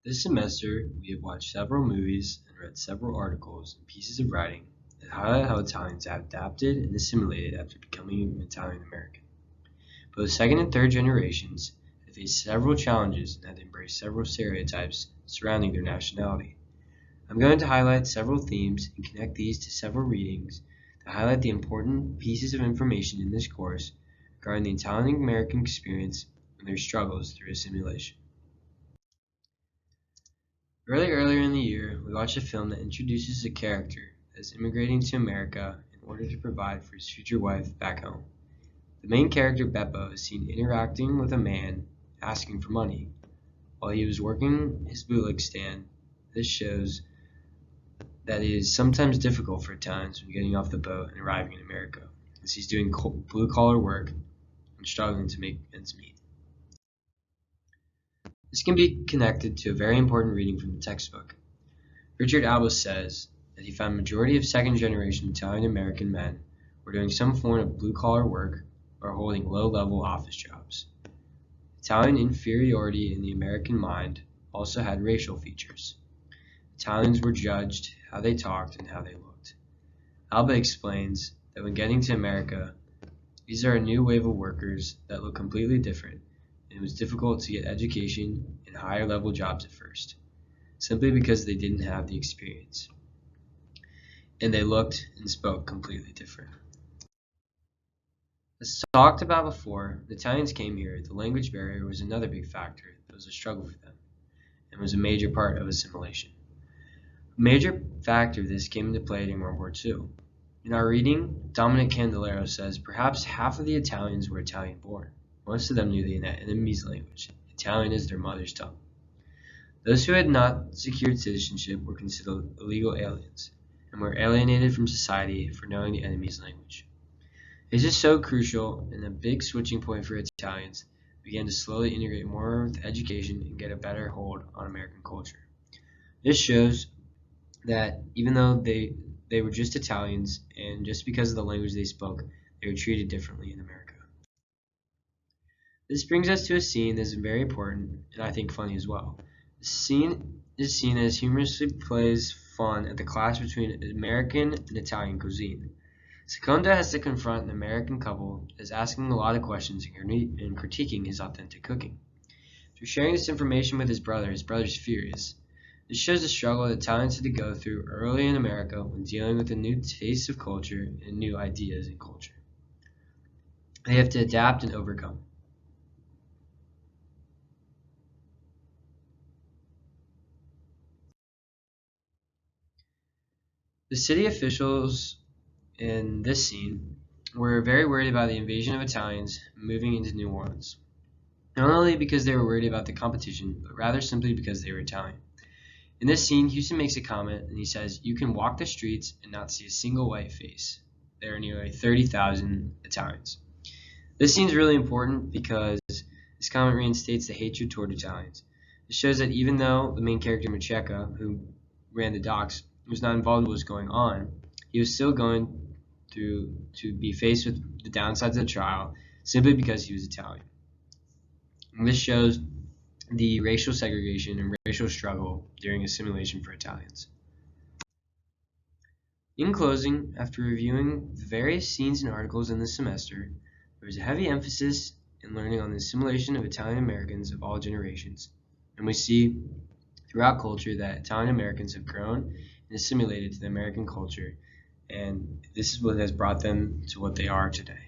This semester, we have watched several movies and read several articles and pieces of writing that highlight how Italians have adapted and assimilated after becoming an Italian American. Both second and third generations have faced several challenges and had to embrace several stereotypes surrounding their nationality. I'm going to highlight several themes and connect these to several readings that highlight the important pieces of information in this course regarding the Italian American experience and their struggles through assimilation. Earlier in the year, we watched a film that introduces a character that is immigrating to America in order to provide for his future wife back home. The main character, Beppo, is seen interacting with a man asking for money. While he was working his bootleg stand, this shows that it is sometimes difficult for Italians when getting off the boat and arriving in America, as he's doing blue-collar work and struggling to make ends meet. This can be connected to a very important reading from the textbook. Richard Albus says that he found majority of second-generation Italian-American men were doing some form of blue-collar work or holding low-level office jobs. Italian inferiority in the American mind also had racial features. Italians were judged how they talked and how they looked. Alba explains that when getting to America, these are a new wave of workers that look completely different, and it was difficult to get education and higher level jobs at first, simply because they didn't have the experience. And they looked and spoke completely different. As talked about before, the Italians came here, the language barrier was another big factor that was a struggle for them, and was a major part of assimilation. A major factor of this came into play during World War II. In our reading, Dominic Candelero says perhaps half of the Italians were Italian born. Most of them knew the enemy's language. Italian is their mother's tongue. Those who had not secured citizenship were considered illegal aliens, and were alienated from society for knowing the enemy's language. This is so crucial and a big switching point for Italians who began to slowly integrate more with education and get a better hold on American culture. This shows that even though they were just Italians, and just because of the language they spoke, they were treated differently in America. This brings us to a scene that is very important and I think funny as well. The scene is seen as humorously plays fun at the clash between American and Italian cuisine. Seconda has to confront an American couple that is asking a lot of questions and critiquing his authentic cooking. Through sharing this information with his brother's furious. This shows the struggle that Italians had to go through early in America when dealing with a new taste of culture and new ideas in culture. They have to adapt and overcome. The city officials in this scene were very worried about the invasion of Italians moving into New Orleans. Not only because they were worried about the competition, but rather simply because they were Italian. In this scene, Houston makes a comment and he says, "You can walk the streets and not see a single white face. There are nearly 30,000 Italians." This scene is really important because this comment reinstates the hatred toward Italians. It shows that even though the main character, Macheca, who ran the docks, was not involved in what was going on, he was still going to be faced with the downsides of the trial simply because he was Italian. And this shows the racial segregation and racial struggle during assimilation for Italians. In closing, after reviewing the various scenes and articles in this semester, there was a heavy emphasis in learning on the assimilation of Italian Americans of all generations, and we see throughout culture that Italian Americans have grown and assimilated to the American culture, and this is what has brought them to what they are today.